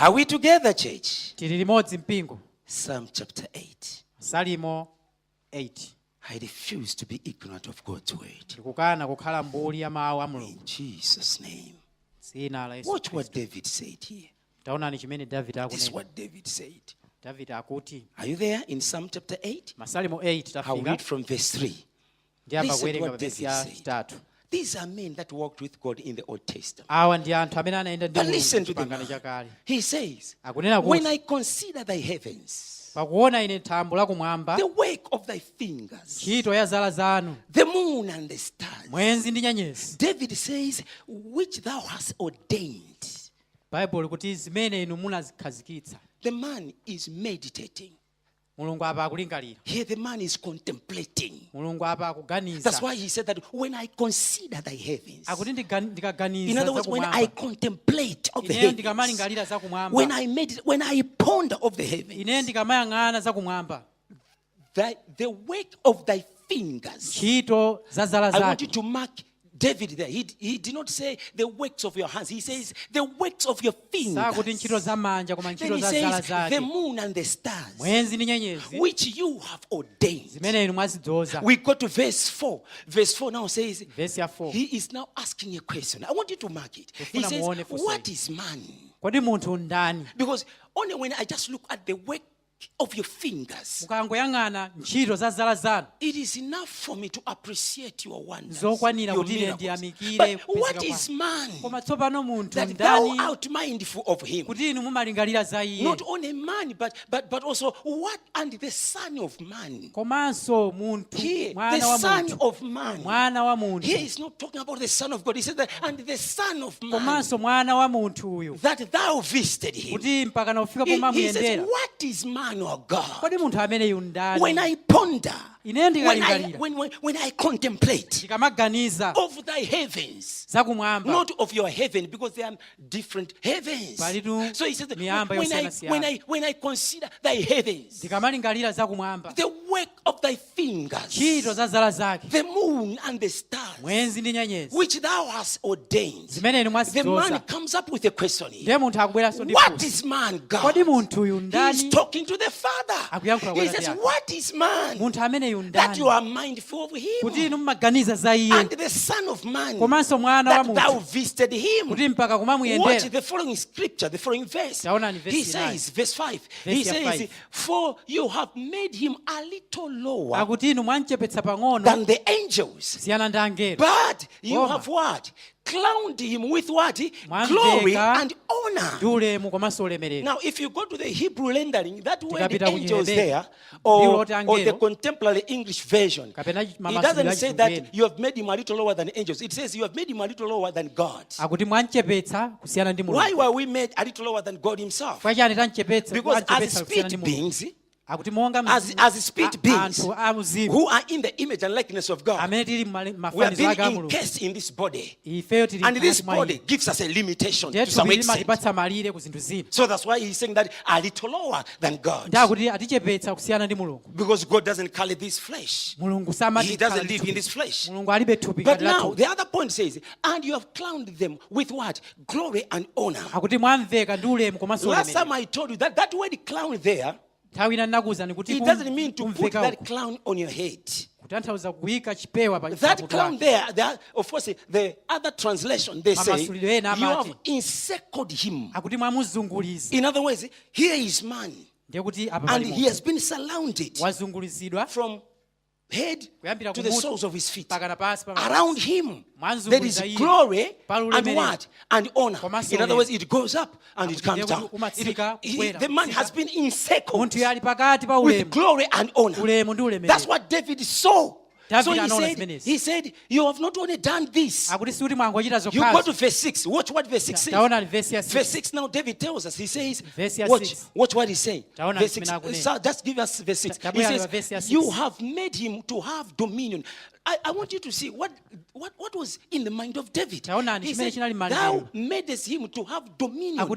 Are we together, church? Tili limodzi mpingo. Psalm chapter 8. Salimo 8. I refuse to be ignorant of God's word. Ndikukana kukhala mbuli ya mawu a Mulungu. In Jesus' name. Dzina la Yesu. Watch what David said here. Taonani chimene David akunena. This is what David said. David akuti. Are you there in Psalm chapter 8? Masalimo 8 I'll tafika. read from verse 3. Listen to what David said. These are men that walked with God in the Old Testament. But listen to them. He says, when I consider thy heavens, the work of thy fingers, the moon and the stars, David says, which thou hast ordained. The man is meditating. Here the man is contemplating. That's why he said that when I consider thy heavens. In other words, when I contemplate of the heavens, when I meditate, when I ponder of the heavens, the work of thy fingers. I want you to mark David there. He did not say the works of your hands. He says the works of your fingers. Then he says the moon and the stars, which you have ordained. We go to verse 4. Verse 4 now says, he is now asking a question. I want you to mark it. He says, what is man? Because only when I just look at the work of your fingers, it is enough for me to appreciate your wonders, your miracles. But what is man that thou art mindful of him? Not only man, but also what and the son of man. Here, the son of man. Here is not talking about the son of God. He said that, and the son of man, that thou visited him. He says, what is man? Oh God. When I ponder, when I contemplate of thy heavens, not of your heaven, because they are different heavens. So he says that when I consider thy heavens, the work of thy fingers, the moon and the stars, which thou hast ordained, the man comes up with a question here. What is man, God? He is talking to the Father. He says, what is man that you are mindful of him? And the Son of Man that thou visited him. Watch the following scripture, the following verse. He says, verse 5, he says, for you have made him a little lower than the angels. But you have what? Crowned him with what? Glory and honor. Now, if you go to the Hebrew rendering, that word the angels there, or the contemporary English version, it doesn't say that you have made him a little lower than angels. It says you have made him a little lower than God. Why were we made a little lower than God himself? Because as spirit beings, as spirit beings who are in the image and likeness of God, we have been encased in this body, and this body gives us a limitation to some extent. So that's why he's saying that a little lower than God, because God doesn't carry this flesh. He doesn't live in this flesh. But now the other point says, and you have crowned them with what? Glory and honor. Last time I told you that word crown there, it doesn't mean to put that crown on your head. That crown there, of course, the other translation, they say, you have encircled him. In other words, here is man, and he has been surrounded from head to the soles of his feet. Around him, there is glory and what? And honor. In other words, it goes up and it comes down. The man has been encircled with glory and honor. That's what David saw. So he said, you have not only done this. You go to verse 6. Watch what verse 6 says. Verse 6 now, David tells us. He says, watch what he's saying. Verse 6. So just give us verse 6. He says, you have made him to have dominion. I want you to see what was in the mind of David. He said, Thou madest him to have dominion. Now,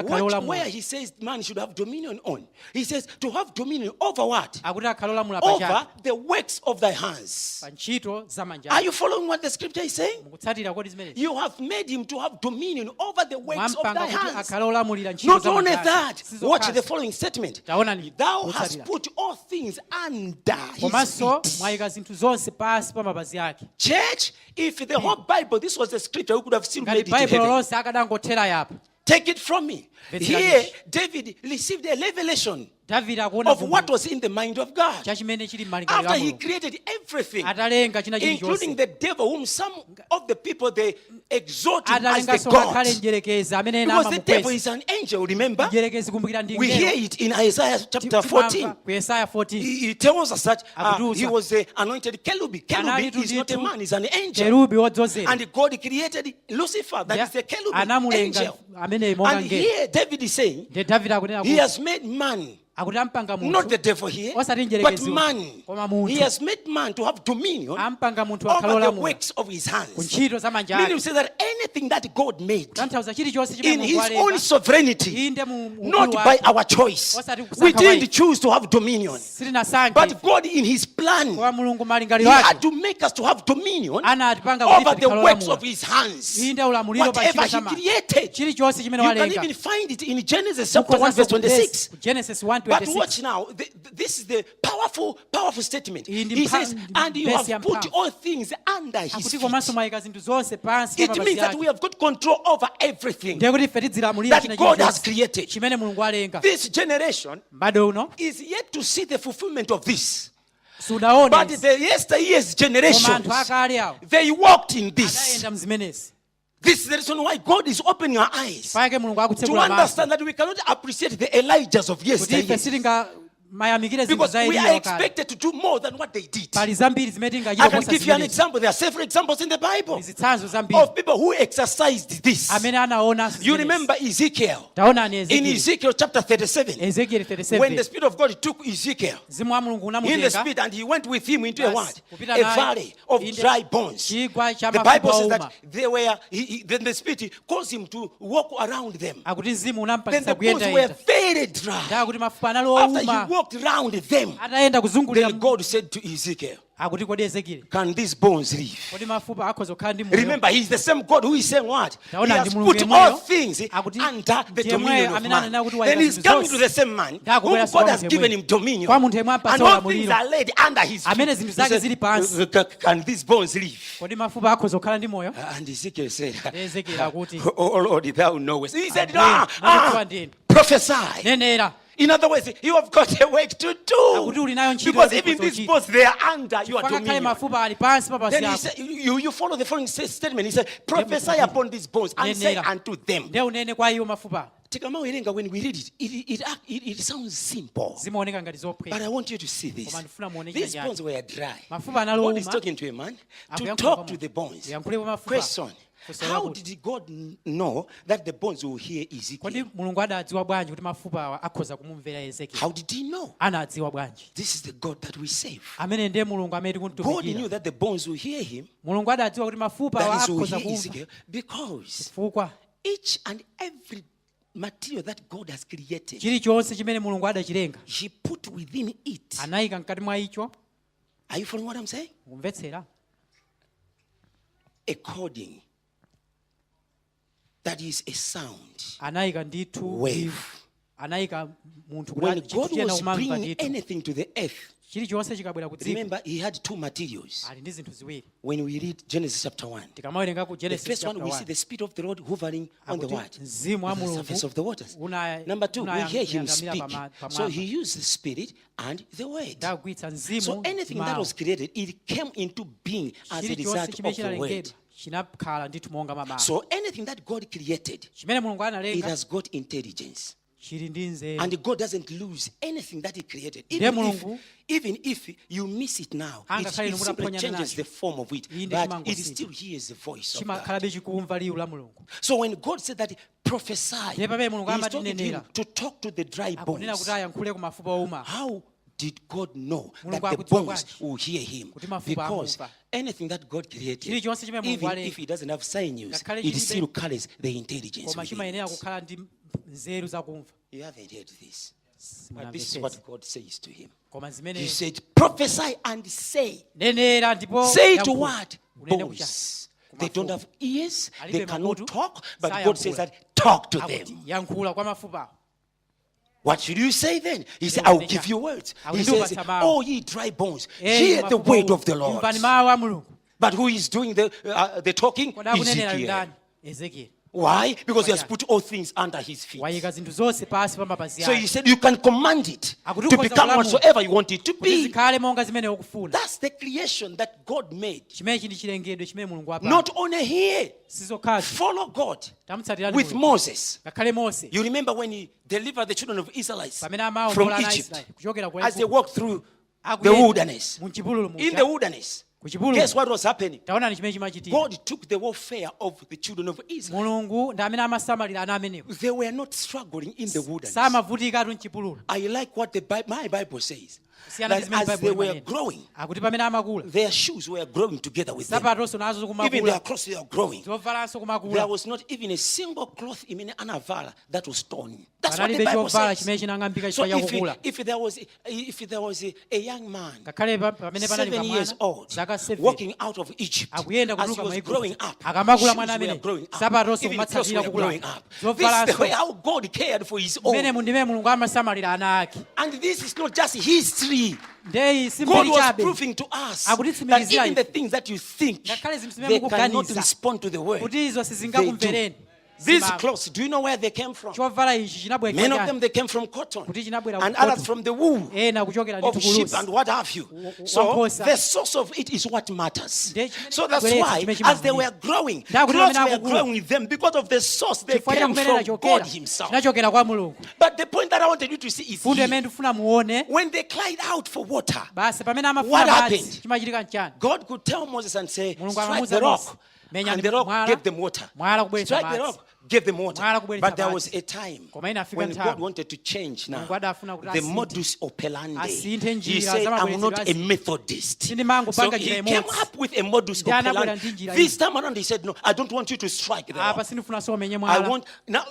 watch where he says man should have dominion on. He says to have dominion over what? Over the works of thy hands. Are you following what the scripture is saying? You have made him to have dominion over the works of thy hands. Not only that, watch the following statement. Thou hast put all things under his feet. Church, if the whole Bible, this was the scripture, we could have still made it to heaven. Take it from me. Here, David received a revelation of what was in the mind of God. After he created everything, including the devil, whom some of the people they exalted as the gods. Because the devil is an angel, remember? We hear it in Isaiah chapter 14. He tells us that he was the anointed cherub. Cherub is not a man, he's an angel. And God created Lucifer, that is the cherub, angel. And here David is saying, he has made man, not the devil here, but man. He has made man to have dominion over the works of his hands. Meaning to say that anything that God made in his own sovereignty, not by our choice. We didn't choose to have dominion. But God in his plan, he had to make us to have dominion over the works of his hands. Whatever he created, you can even find it in Genesis chapter 1 verse 26. But watch now, this is the powerful statement. He says, and you have put all things under his feet. It means that we have got control over everything that God has created. This generation is yet to see the fulfillment of this. But the yesteryear's generations, they walked in this. This is the reason why God is opening our eyes to understand that we cannot appreciate the Elijahs of yesterday. Because we are expected to do more than what they did. I can give you an example. There are several examples in the Bible of people who exercised this. You remember Ezekiel. In Ezekiel chapter 37, when the Spirit of God took Ezekiel in the Spirit and he went with him into a what? A valley of dry bones. The Bible says that then the Spirit caused him to walk around them. Then the bones were very dry. After he walked around them, then God said to Ezekiel, can these bones live? Remember, he's the same God who is saying what? He has put all things under the dominion of man. Then he's coming to the same man whom God has given him dominion. And all things are laid under his feet. He said, can these bones live? And Ezekiel said, oh Lord, thou knowest. He said, prophesy. In other words, you have got a work to do. Because even these bones, they are under your dominion. Then he said, you follow the following statement. He said, prophesy upon these bones and say unto them. When we read it, it sounds simple. But I want you to see this. These bones were dry. God is talking to a man to talk to the bones. Question. How did God know that the bones will hear Ezekiel? How did he know? This is the God that we save. God knew that the bones will hear him. That is will hear Ezekiel, because each and every material that God has created, he put within it. Are you following what I'm saying? According. That is a sound wave. When God was bringing anything to the earth, remember he had two materials. When we read Genesis chapter 1, the first one we see the Spirit of the Lord hovering on the what? On the surface of the waters. Number two, we hear him speak. So he used the Spirit and the Word. So anything that was created, it came into being as a result of the Word. So anything that God created, it has got intelligence. And God doesn't lose anything that he created. Even if you miss it now, it simply changes the form of it. But it still hears the voice of God. So when God said that prophesy, he's talking to him to talk to the dry bones. How did God know that the bones will hear him? Because anything that God created, even if it doesn't have sinews, it still carries the intelligence within it. You haven't heard this. But this is what God says to him. He said, prophesy and say. Say to what? Bones. They don't have ears, they cannot talk, but God says that talk to them. What should you say then? He said, I will give you words. He says, oh, ye dry bones, hear the word of the Lord. But who is doing the talking? Ezekiel. Why? Because he has put all things under his feet. So he said you can command it to become whatsoever you want it to be. That's the creation that God made. Not only here. Follow God with Moses. You remember when he delivered the children of Israelites from Egypt as they walked through the wilderness. In the wilderness. Guess what was happening? God took the warfare of the children of Israel. They were not struggling in the wilderness. I like what my Bible says. That as they were growing, their shoes were growing together with them. Even their clothes were growing. There was not even a single cloth in Anavala that was torn. That's what the Bible says. So if there was a young man, 7 years old, walking out of Egypt, as he was growing up, shoes were growing up, even clothes were growing up. This is the way how God cared for his own. And this is not just history. God was proving to us that even the things that you think they cannot respond to the word, they do. These clothes, do you know where they came from? Many of them, they came from cotton, and others from the wool of sheep and what have you. So the source of it is what matters. So that's why, as they were growing, clothes were growing with them because of the source they came from, God himself. But the point that I wanted you to see is here. When they cried out for water, what happened? God could tell Moses and say, strike the rock. And the rock gave them water. Strike the rock, gave them water. But there was a time when God wanted to change now the modus operandi. He said, I'm not a Methodist. So he came up with a modus operandi. This time around he said, no, I don't want you to strike the rock. I want, now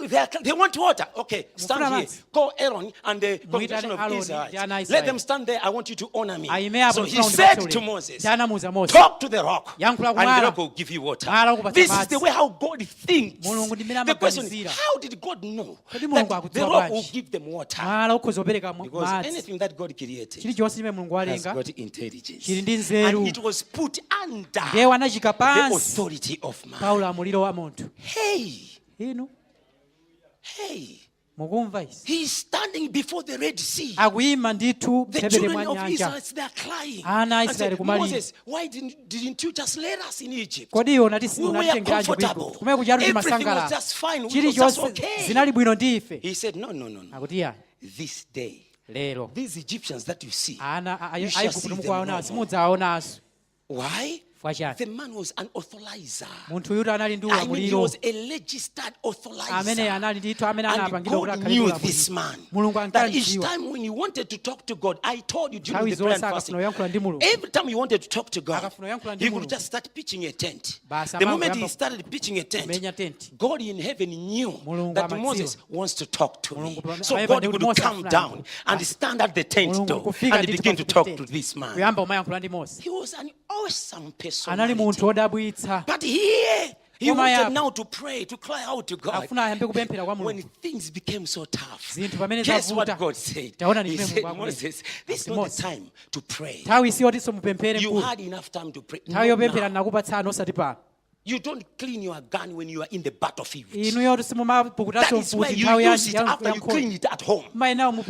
they want water. Okay, stand here. Call Aaron and the congregation of Israelites. Let them stand there. I want you to honor me. So he said to Moses, talk to the rock and the rock will give you water. This is the way how God thinks. The question is, how did God know that the rock will give them water? Because anything that God created has got intelligence. And it was put under the authority of man. Hey. He's standing before the Red Sea. The children of Israel, they are crying. And said, Moses, why didn't you just let us in Egypt? We were comfortable. Everything was just fine. We were just okay. He said, no. This day, these Egyptians that you see, you shall see them no more. Why? The man was an authorizer. I mean, he was a registered authorizer. And God knew this man. That each time when you wanted to talk to God, I told you during the prayer and fasting, every time you wanted to talk to God, he would just start pitching a tent. The moment he started pitching a tent, God in heaven knew that Moses wants to talk to me. So God would come down and stand at the tent door and begin to talk to this man. He was an awesome person. But here, he wanted now to pray, to cry out to God. When things became so tough, guess what God said? He said, Moses, this is not the time to pray. You had enough time to pray. Now. You don't clean your gun when you are in the battlefield. That is where you use it after you clean it at home.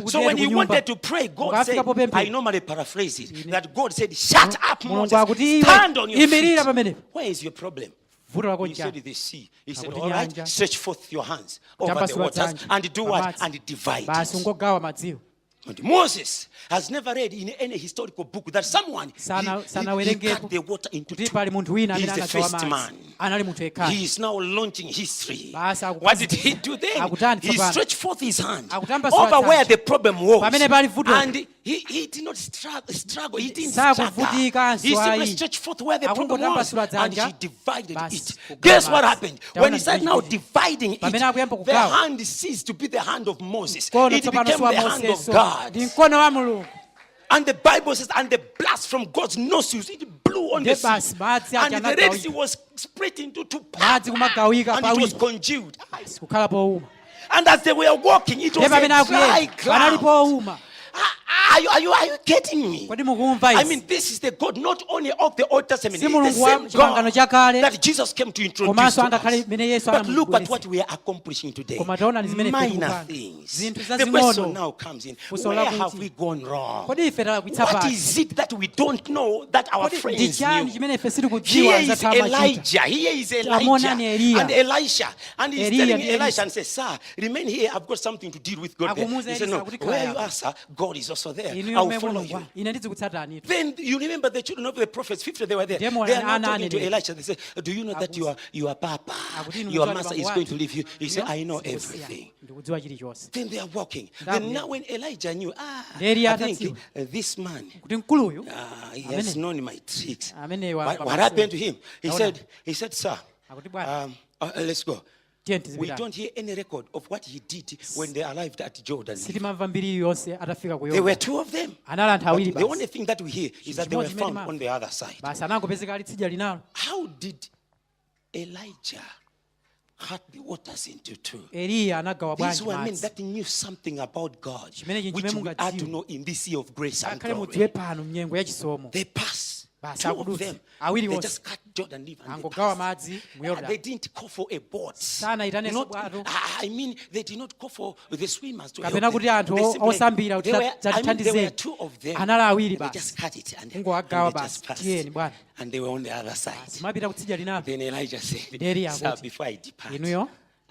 So when you wanted to pray, God said, I normally paraphrase it, that God said, shut up, Moses, stand on your feet. Where is your problem? He said the sea. He said, all right, stretch forth your hands over the waters and do what? And divide it. And Moses has never read in any historical book that someone he cut the water into two. He is the first man. He is now launching history. What did he do then? He stretched forth his hand over where the problem was. And He did not struggle. He didn't struggle. He simply stretched forth where the problem was and he divided it. Guess what happened? When he started now dividing it, the hand ceased to be the hand of Moses. It became the hand of God. And the Bible says, and the blast from God's nostrils, it blew on the sea. And the Red Sea was split into two parts. And it was congealed. And as they were walking, it was a dry ground. Are you getting me? I mean, this is the God not only of the Old Testament, it's the same God that Jesus came to introduce to us. But look at what we are accomplishing today. Minor things. The question now comes in, where have we gone wrong? What is it that we don't know that our friends knew? Here is Elijah. Here is Elijah and Elisha. And he's telling Elisha and says, sir, remain here. I've got something to deal with God there. He said, no, where you are, sir, God is also there. I'll follow you. Then you remember the children of the prophets, 50, they were there. They are not talking to Elisha. They say, do you know that your papa, your master is going to leave you? He said, I know everything. Then they are walking. Then now when Elijah knew, I think this man, he has known my tricks. What happened to him? He said, sir, let's go. We don't hear any record of what he did when they arrived at Jordan. There were two of them. The only thing that we hear is that they were found on the other side. How did Elijah cut the waters into two? These were men that knew something about God, which we are to know in this year of grace and glory. They passed. Two of them, they just cut Jordan River and they didn't call for a boat. I mean, they did not call for the swimmers to help them. There were two of them. They just cut it and they just passed. And they were on the other side. Then Elijah said, sir, before I depart,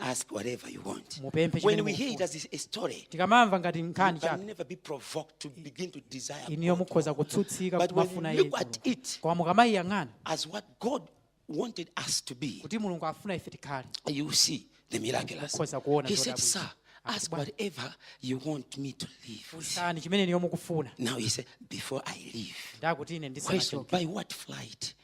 ask whatever you want. When we hear it as a story, you can never be provoked to begin to desire God. But when you look at it as what God wanted us to be, you see the miraculous. He said, sir, ask whatever you want me to leave. Now he said, before I leave, question, by what flight?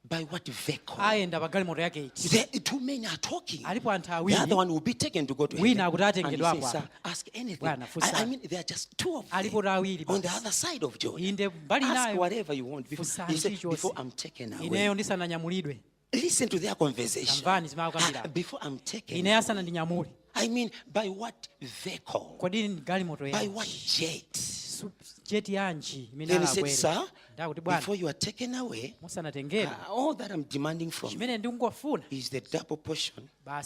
By what vehicle? The two men are talking. The other one will be taken to go to heaven. And he says, sir, ask anything. I mean, there are just two of them on the other side of Jordan. Ask whatever you want. He said, before I'm taken away. Listen to their conversation. Before I'm taken away. I mean, by what vehicle? By what jet? Then he said, sir, before you are taken away, all that I'm demanding from you is the double portion. I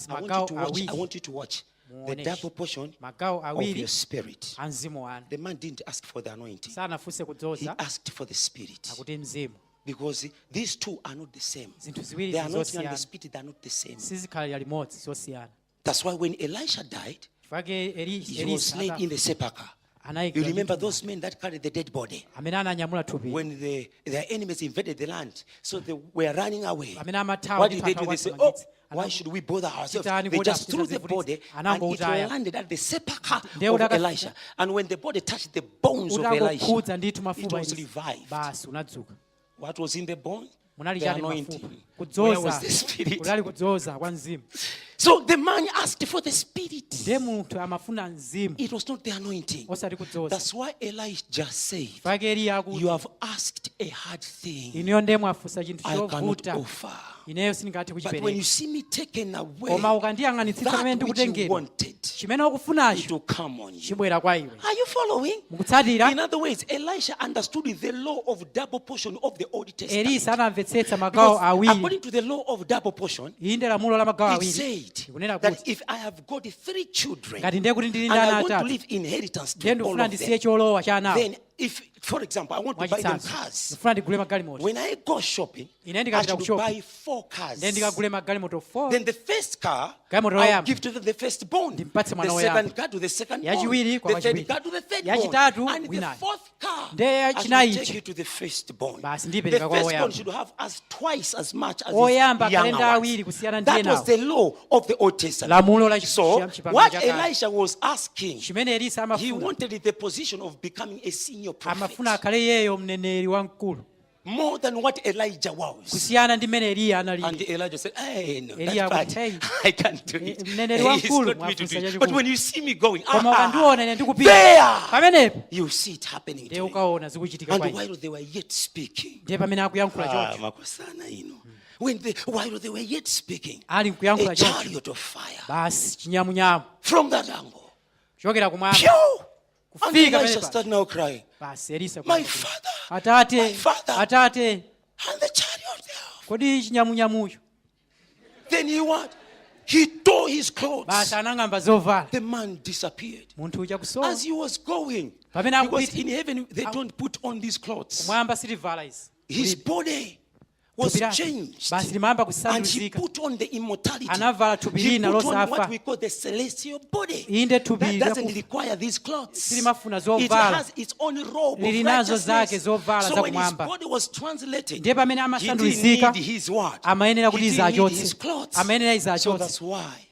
want you to watch the double portion of your spirit. The man didn't ask for the anointing. He asked for the spirit. Because these two are not the same. The anointing and the spirit are not the same. That's why when Elisha died, he was laid in the sepulchre. You remember those men that carried the dead body when their enemies invaded the land, so they were running away. What did they do? They said, oh, why should we bother ourselves? They just threw the body and it landed at the sepulchre of Elisha. And when the body touched the bones of Elisha, it was revived. What was in the bone? The anointing. Where was the spirit? So the man asked for the spirit. It was not the anointing. That's why Elijah said, you have asked a hard thing I cannot offer. But when you see me taken away, that which you wanted, it will come on you. Are you following? In other words, Elisha understood the law of double portion of the Old Testament. Because according to the law of double portion, it said that if I have got 3 children and I want to leave inheritance to all of them, then if, for example, I want to buy them cars, when I go shopping, I should buy 4 cars. Then the first car, I'll give to the firstborn. The second car to the second born. The third car to the third born. And the fourth car, I should take you to the firstborn. The firstborn should have as twice as much as his younger ones. That was the law of the Old Testament. So, what Elisha was asking, he wanted the position of becoming a senior your prophet. amafuna akhale yeyo mneneri wamkulu More than what Elijah was. kusiyana ndi mmene Eliya And analili. Elijah said, hey, no, Eliya that akuti, part, hey, I can't do it. mneneri Hey, it's wamkulu not me to do mwafunsa it. chachikulu. But when you see me going, koma ukandiona ine ndikupita there, pamenepo you see it happening ndiye to him. ukaona zikuchitika And kwa iye while they were yet speaking, ndiye pamene akuyankhula choncho makosana, while they were yet speaking, ali a nkuyankhula choncho chariot of fire basi chinyamunyamu from that angle. kuchokera kumwamba Phew! And kufika Elisha pamenepo started now crying, basi Elisa my kuti, father, my father. atate And the chariot there. kodi chinyamunyamuyo Then he what? He tore his clothes. basi anang'amba zovala The man disappeared. munthu uja kusowa As he was going, pamene because akupita in heaven they don't put on these clothes. kumwamba sitivala izi His body was Thupi lake changed. basi limayamba And he kusandulizika put on the immortality. anavala thupi He lina put on what losafa we call the celestial body. inde thupi That doesn't lakufa require these clothes. silimafuna It zovala has its own robe of lilinazo zake righteousness. zovala So za when his kumwamba body was translated, ndiye pamene he didn't amasandulizika need his what? amayenera kuti He didn't need izachotse his clothes. amayenera So izachotse that's why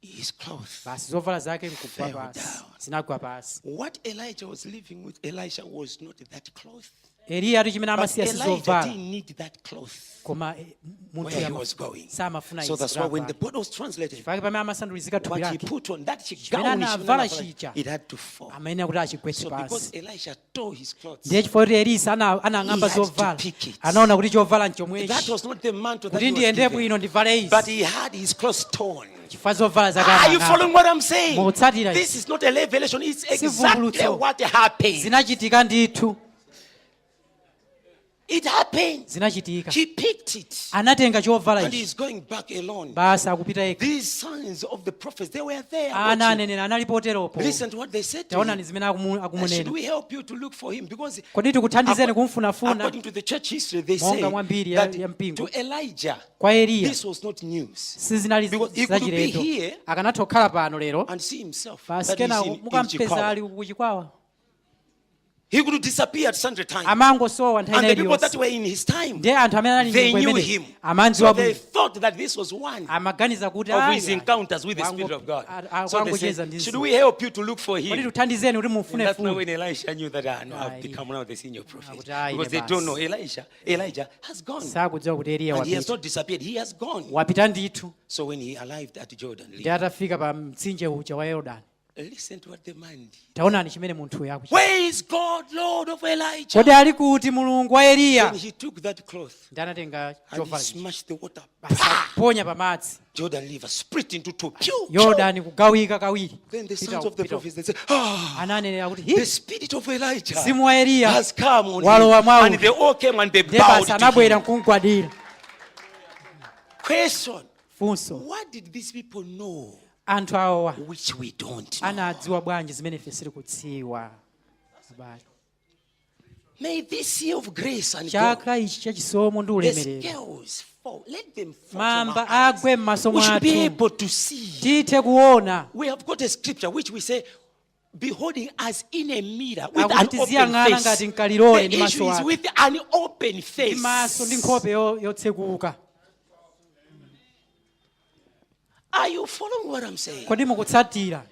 his clothes basi zovala zake nkugwa fell pasi down. zinagwa pasi. What Elijah was living with Elisha was not that cloth. Eliya ali chimene But amasiya Elijah sizovala didn't need that cloth koma munthu where he was going. samafuna So that's why when the izi body was translated, pake pamene amasandulizika thupi what he lake put on, that chimene gown, anavala chija it had to fall. amayenera kuti achigwetse So because pasi. Elisha tore his clothes, Ndiye chifukwa kuti Elisa anang'amba He had to zovala pick it. anaona kuti chovala that nchomwechi was not the mantle that kuti he was ndiyende given. bwino ndivale But izi he had his clothes torn. chifukwa zovala zake Are you anang'amba. following what I'm saying? Mukutsatira This izi is not a revelation. It's exactly vumbulutso. what happened. zinachitika ndithu It happened. zinachitika He picked it. anatenga chovala And ichi he's going back alone. basi akupita yekha. These sons of the prophets, they were there. ana watching. anenera analipo oteropo Listen to what they said to taonani him. zimene Should akumunena we help you to look for him? Because kodi tikuthandizeni kumfunafuna according to the church history, they Monga say mwambiri ya that mpingo. to Elijah, kwa Eliya this was not news. sizinali Because he could be zachilendo here akanatha kukhala pano lero and see himself basi that he's kenako in mukampeza Chagara. ali kuchikwawa He could disappear at sundry times. amangosowa nthawi And the people iliyonse that were in his time, ndiye anthu amene ali they knew mkwemene him. amandziwa So they bwino thought that this was one amaganiza kuti of ayi, his encounters with the wango- Spirit of God. a- So they wangocheza said, ndi should Mzimu. we help you to look for kodi him? tuthandizeni kuti And mufune that's now funa when Elisha knew that I've Aye. become one of the senior prophets. Akuti ayi Because they ne don't basi. know Elijah has gone. sakudziwa kuti Eliya And he has wapita not disappeared. He has gone. wapita ndithu So when he arrived at Jordan, ndi atafika pa mtsinje uja wa yorodani listen to what the man did. taonani chimene munthuyo akuchita. Where is God, Lord of Elijah? kodi ali kuti mulungu wa Eliya Then he took that cloth ndi anatenga and he chovala smashed the water. basi akuponya pamadzi Jordan River split into two. Pew, pew. yorodani kugawika kawiri. Then the Pita sons of the pita. prophets, they said, ah, ananenera kuti the "Hi, spirit of Elijah mzimu wa Eliya has come on walowa him. mwa And they all came and they ndiye bowed basi to anabwera him. nkumgwadira. Question, funso what did these people know anthu awowa which we don't know? anadziwa bwanji zimene ife sili kudziwa. Abale. May this year of grace and God, chaka ichi chachisomo ndi the ulemerero scales fall. Let them fall from mamba our eyes. agwe m'maso We should be mwathu able to see. tithe kuona. We have got a scripture which we say, beholding as in a mirror with an akuti open tiziyang'ana face. ngati mkalilole ndi The maso issue is ake with an open ndi face. maso ndi nkhope yotsekuka. Are you following what I'm saying? kodi mukutsatira.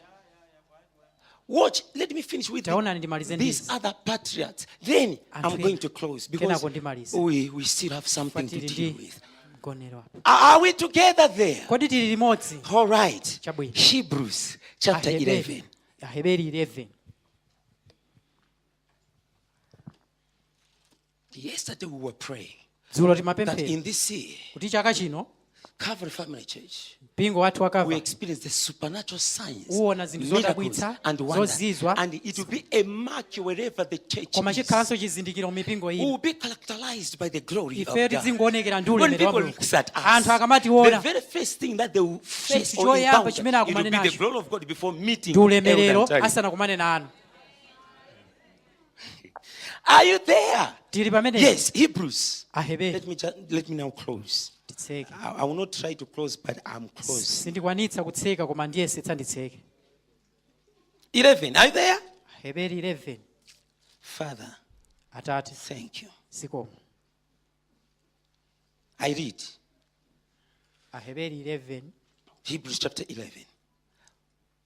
Watch, let me finish with taonani ndimalize these ndizi other patriots. Then Anthu I'm going to close because kenako ndimalize we still have something to tili deal ndi with. mgonero apo. Are we together there? kodi tili limodzi. All right. Chabwino. Hebrews chapter 11. Aheberi 11. Yesterday we were praying dzulo that timapemphera in this year, kuti chaka chino Calvary Family Church, mpingo wathu we wakava experience the supernatural signs, uwona zinthu miracles, zodabwitsa and wonders. zozizwa And it will be a mark wherever the church koma is. chikhalanso chizindikiro mipingo We ino will be characterized by the glory of ife God. tizingoonekera ndi When ulemerero wa people mulungu. look at us, anthu the akamationa very first thing that they will face Chinthu or choyamba encounter, chimene it will akumane be the nacho glory of God before meeting ndi ulemerero Elder Ntali. asanakumane nanu. Are you there? tili pamene Yes, Hebrews. Aheberi Let me now close. titseke. I will not try to close, but I'm close. sindikwanitsa kutseka koma ndiyesetsa nditseke. 11. Are you there? Aheberi 11. Father, atate thank you. sikomo. I read Aheberi 11 Hebrews chapter 11.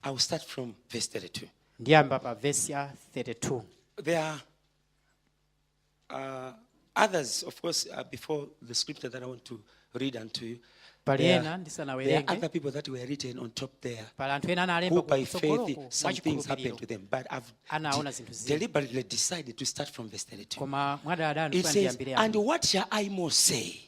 I will start from verse 32. ndiyamba pa vesi ya 32. There are others, of course, before the scripture that I want to read unto you. There are other people that were written on top there who by faith some things happened to them. But I've deliberately decided to start from verse 32. It says, and what shall I more say?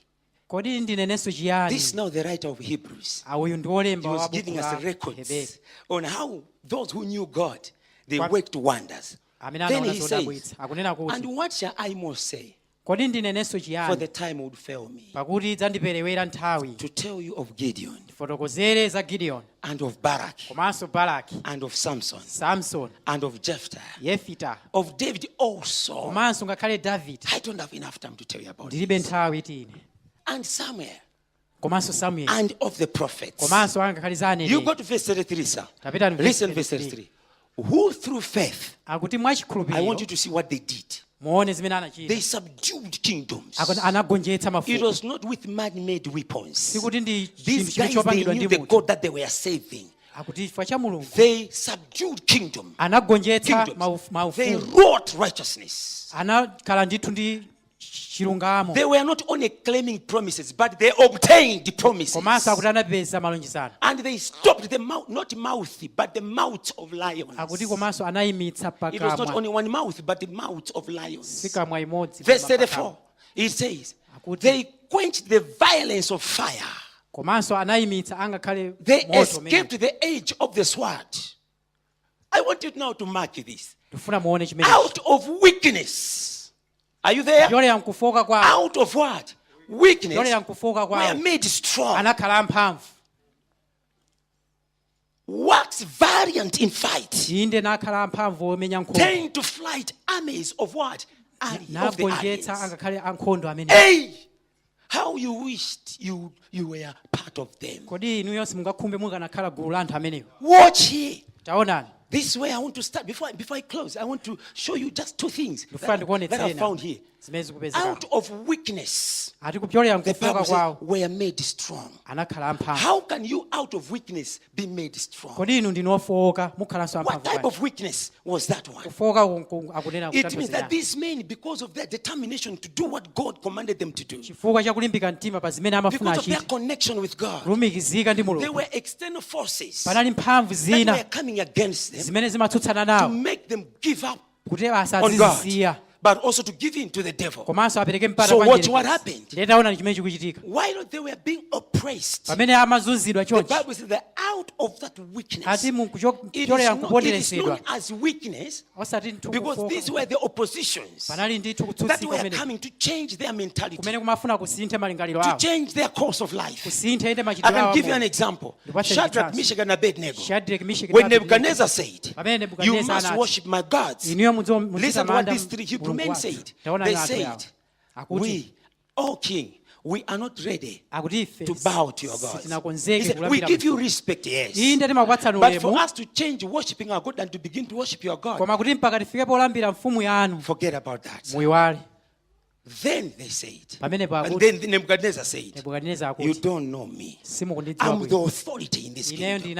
This now the writer of Hebrews. He was giving us records on how those who knew God, they worked wonders. Then he says, and what shall I more say? For the time would fail me to tell you of Gideon and of Barak and of Samson and of Jephthah, of David also. I don't have enough time to tell you about this. And Samuel and of the prophets. You go to verse 33, sir. Listen, verse 33. Who through faith, I want you to see what they did. They subdued kingdoms. It was not with man-made weapons. These guys, they knew the God that they were saving. They subdued kingdom. They wrought righteousness. They were not only claiming promises, but they obtained the promises. And they stopped the mouth, not mouthy, but the mouth of lions. It was not only one mouth, but the mouth of lions. Verse 34, it says, they quenched the violence of fire. They escaped the edge of the sword. I want you now to mark this. Out of weakness. Are you there? Out of what? Weakness. We are made strong. Wax valiant in fight. Turn to flight armies of what? Of the aliens. Hey! How you wished you were part of them. Watch here. This way I want to start. Before I close, I want to show you just two things that I found here. Out of weakness, the Bible says, were made strong. How can you out of weakness be made strong? What type of weakness was that one? It means that these men, because of their determination to do what God commanded them to do, because of their connection with God, there were external forces that were coming against them to make them give up on God, but also to give in to the devil. So watch what happened. While they were being oppressed, the Bible says that out of that weakness, it is known as weakness because these were the oppositions that were coming to change their mentality, to change their course of life. I can give you an example. Shadrach, Meshach, and Abednego. When Nebuchadnezzar said, you must worship my gods, listen to what these three Hebrew men said. They said, we, O king, we are not ready to bow to your gods. He said, we give you respect, yes. But for us to change worshiping our God and to begin to worship your God, forget about that. Then they said, and then Nebuchadnezzar said, you don't know me. I'm the authority in this kingdom.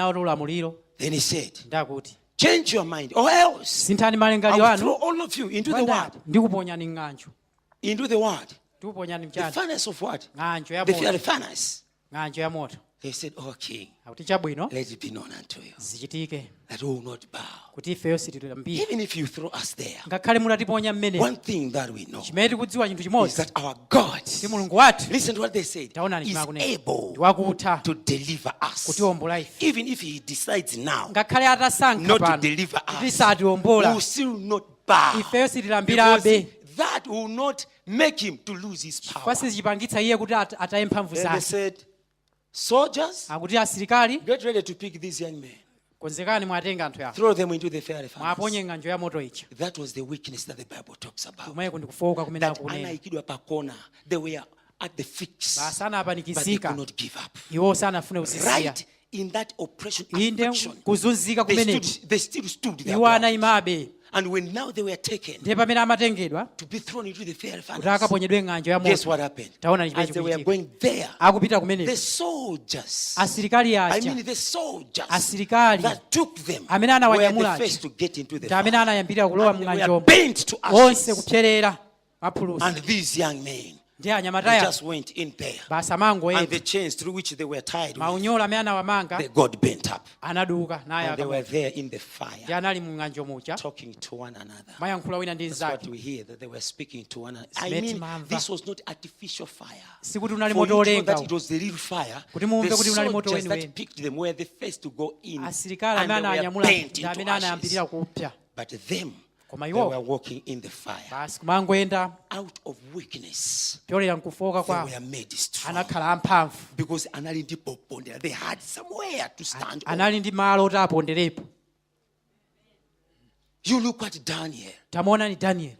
Then he said, change your mind, or else I'll throw all of you into the what? Into the what? The furnace of what? The furnace. They said, oh king, let it be known unto you that we will not bow. Even if you throw us there, one thing that we know is that our God, listen to what they said, is able to deliver us. Even if he decides now not to deliver us, we will still not bow, because that will not make him to lose his power. They said, soldiers, get ready to pick these young men. Throw them into the fiery furnace. That was the weakness that the Bible talks about. That they were at the fix, but they could not give up. Right in that oppression, affliction, they still stood there. And when now they were taken ndiye pamene amatengedwa to be thrown into the fire kuti furnace, akaponyedwe ng'anjo ya guess moto, what happened? taona chimene As they were chikuchitika. going there, Akupita the kumeneko soldiers, asilikali I aja, mean the soldiers asilikali that took them amene were the anawanyamula first to get into the ndi amene fire. anayambira kulowa And they were mng'anjomo, burnt to onse ashes. kupserera mapulusi. And these young men, Ndiye anyamata they aya just went in there. basa And mangoyenda, the chains through which they were tied with, maunyolo amene anawamanga they got bent up. anaduka naye And they were akamoto. there in the Ndiye fire, anali mu ng'anjo muja talking to one another. mayankhula wina ndi That's what nzake. we hear, that they were speaking to one another. I Simeti mean, mamva. this was not artificial fire. Sikuti For unali you moto to know olenga that uwu. it was the real fire, Kuti mumve the kuti unali moto soldiers weniweni. that picked them were the first to go in, Asilikali and amene they were ananyamula burnt ndi into amene ashes. anayambirira kupsa. But them, Koma they iwo were walking in the fire. basi kumangoyenda Out of weakness, pyolera mkufoka they kwawo were made strong. anakhala amphamvu, Because anali ndi popondera, they had somewhere to stand on. anali ndi malo oti aponderepo. You look at Daniel. Tamuona ni Daniel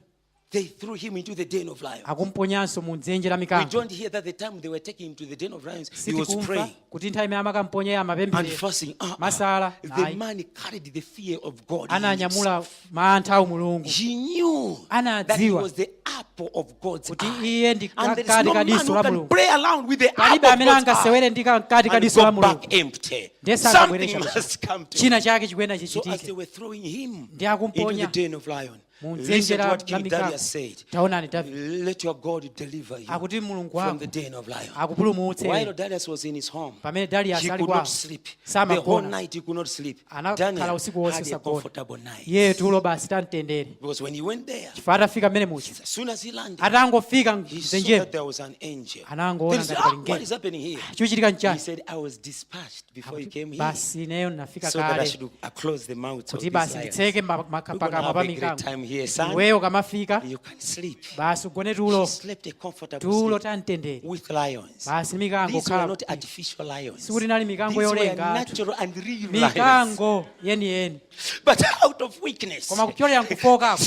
They threw him into the den of lions. akumponyanso mu dzenje la We mikango. don't hear that the time they were taking him to the den of lions, he was Sitikumva praying kuti nthawi imene amakamponya and amapemphera fasting. masala The ayi, man carried the fear of God in ananyamula himself. mantha a Mulungu, He knew that he anadziwa was the apple of God's kuti eye. iye ndi And there is kati no man kadiso who la can Mulungu. pray along with the Palibe apple of amene God's eye angasewere ndi kati and kadiso la go Mulungu. back empty. Ndiye Something sakabwere must come to china him. chake chikuyenda So as they chichitike were throwing him ndi into the akumponya den of lions, mu listen dzenje to la what King mikango. Darius said. Taonani Davide Let your God deliver you akuti Mulungu from the wangu den of lions. akupulumutse. While Darius was in his home, Pamene Darius he ali could kwawo not sleep. The whole samagona, night he could not sleep. anakhala Daniel usiku wonse had a sagona. comfortable night. Iye tulo basi tamtendere. Because when he went there, Chifukwa atafika mmene mucha, as soon as he landed, atangofika he saw mdzenjemo that there was an angel. anangoona Then he said, ngati pali what ngelo. is happening here? Chikuchitika He nchani? said, I was dispatched before you came here, Basi ineyo nafika so that I kale should close the mouth of kuti these basi lions. nditseke We're pakamwa gonna pa have a great mikango. time here, son. Iweyo kamafika You can sleep. basi ugone He tulo, slept a comfortable tulo sleep tamtendere. with lions. Basi mikango These were khala not artificial lions. sikuti nali mikango These were yolenga atu, natural and real lions. mikango yeniyeni. But out of weakness, Koma kupyolera mkufokako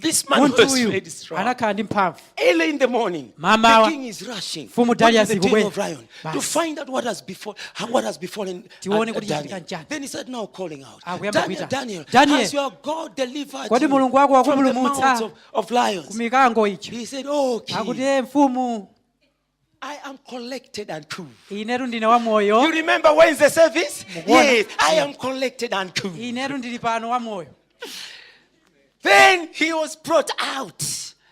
this man munthu was uyu made strong. anakhala ndi mphamvu. Early in the morning, Mamawa, the king is rushing Mfumu to Darius the den ikubwera. of lion to Basi. find out what has befallen Tione kuti Daniel. chachitika nchani. Then he said, now calling out, Akuyamba Daniel, kuita, Daniel, Daniel, has your God delivered kodi you Mulungu wako from the wakupulumutsa mouths of lions? ku mikango icho? He said, oh, Akuti king, mfumu, I am collected and cool. inetu ndine wa moyo, You remember Wednesday service? Mukuona? Yes, I am collected and cool. inetu ndili pano wa moyo. Then he was brought out.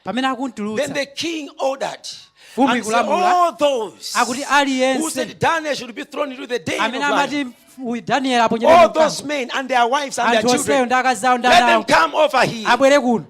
Pamene Then akuntulutsa, the king ordered Mfumu and said, ikulamula, all those akuti who aliyense said Daniel should be thrown into the den of amene lions, amati Daniel aponyere all mu those mkango, men and their wives and their anthu onseyo children, ndi akazi awo ndi let ana them awo come over here. abwere kuno.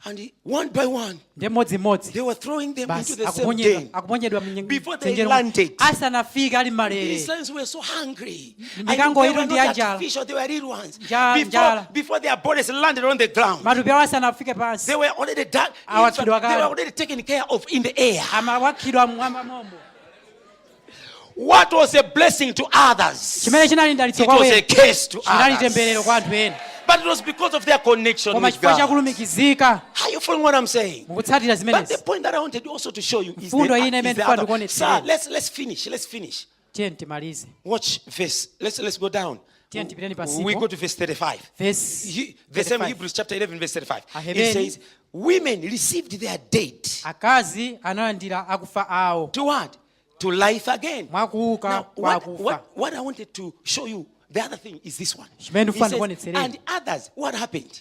And one by one, Ndi mmodzimmodzi they were throwing them into basi the same den. akuponyedwa Before they mdzenjero landed, asanafike ali malere. these lions were so hungry. And Mikango they itu were ndi not ya njala. artificial, they were real ones. Njala. Before their bodies landed on the ground, Matupi awo asanafike pansi they were already done. In fact, Awakidwa they were kale. already taken care of in the air. amawakidwa mmwamba mombo. What was a blessing to others, Chimene chinali ndalitso it kwa was a wena curse to chinali others. temberero kwa anthu ena, But it was because of their connection koma with chifukwa God. chakulumikizika. Are you following what I'm saying? Mukutsatira But the zimenezi. point that I wanted also to show you is Mfundo ine the imene ndifuna other. ndikuonetsere. Sir, let's finish. Tiye timalize. Watch verse. Let's go down. Tiye tipiteni We pasipo. go to verse 35. Verse The same 35. Hebrews chapter 11 verse 35. It Ahebeni. says, women received their dead. Akazi analandira akufa awo To what? To life again. mwakuuka Now, kwa akufa. what I wanted to show you, the other thing is this one. Chimene It ndifuna says, ndikuonetsere. and others, what happened?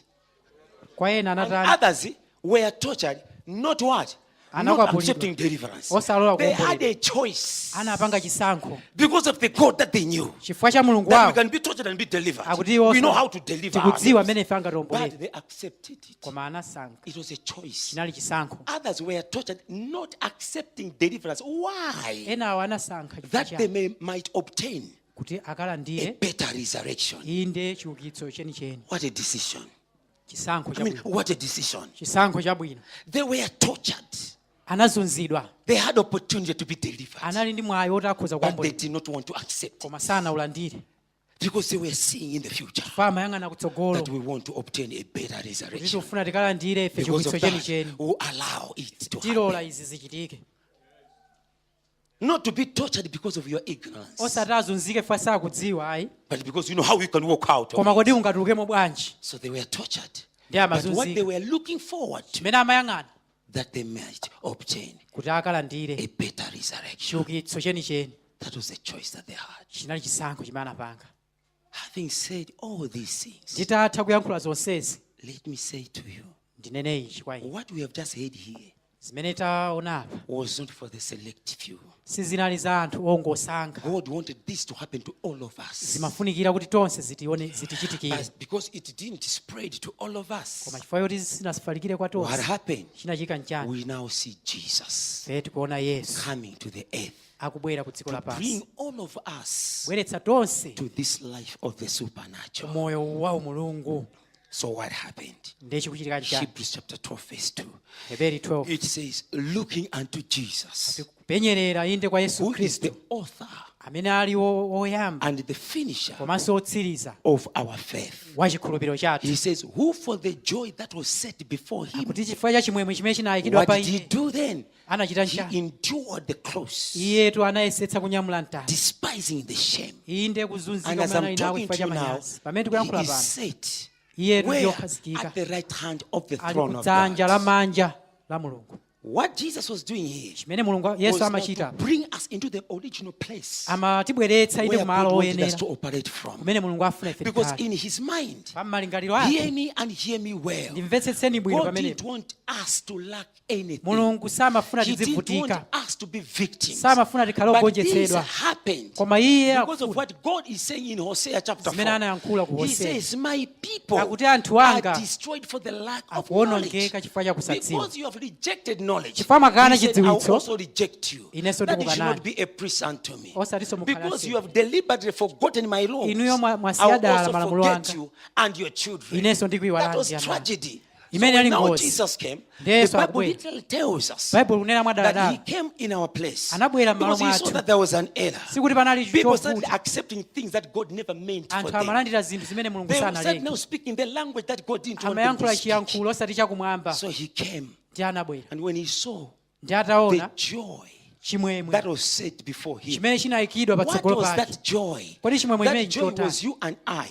Kwa ena And anatani others were tortured, not what? Not Anakwapulidwa. accepting deliverance. Osalola They had kuomboledwa. a choice anapanga chisankho because of the God that they knew. chifukwa cha Mulungu That we wawo can be tortured and be delivered. akuti We know how to deliver tikudziwa ourselves. amene ife angatiombolere, But they accepted it. koma anasankha. It was a choice. Chinali chisankho. Others were tortured, not accepting deliverance. Why? Enawo anasankha chifukwa That they chani? might obtain kuti a akalandire better resurrection. inde chiukitso chenicheni. What a decision. Chisankho I mean, chabwino. what a decision. Chisankho chabwino. They were tortured. Anazunzidwa. They had opportunity to be delivered. Anali ndi mwayi woti akhoza But they kuombolera, did not want to accept koma sanaulandire. because they were seeing in the future Amayang'ana kutsogolo that we want to obtain a better kuti resurrection. tikufuna tikalandire ife Because chiukitso of that, chenicheni. we allow it to Tilola happen. izi zichitike. Not to be tortured because of your ignorance, Osati azunzike chifukwa sakudziwa ayi, but because you know how you can walk out of koma it. kodi ungatulukemo bwanji. So they were tortured But what they were looking forward to, that they might obtain a better resurrection. That was the choice that they had. Having said all these things, let me say to you, what we have just heard here was not for the select few. God wanted this to happen to all of us. Because it didn't spread to all of us. What happened? We now see Jesus coming to the earth to bring all of us to this life of the supernatural. So what happened? Hebrews chapter 12 verse 2. It says, looking unto Jesus, who is the author and the finisher of our faith. He says, who for the joy that was set before him, what did he do then? He endured the cross, despising the shame. And as I'm talking to you now, he is set where? At the right hand of the throne of God. What Jesus was doing here was not to bring us into the original place where God wanted us to operate from. Because in his mind, hear me and hear me well, God didn't want us to lack anything. He didn't want us to be victims. But this happened because of what God is saying in Hosea chapter 4. He says, my people are destroyed for the lack of knowledge. Because you have rejected knowledge, he said, I will also reject you, that you should not be a priest unto me. Because you have deliberately forgotten my laws, I will also forget you and your children. That was tragedy. So when now Jesus came, the Bible literally tells us that he came in our place because he saw that there was an error. People started accepting things that God never meant for them. They started now speaking the language that God didn't want them to speak. So he came, and when he saw the joy that was set before him, what was that joy? That joy was you and I.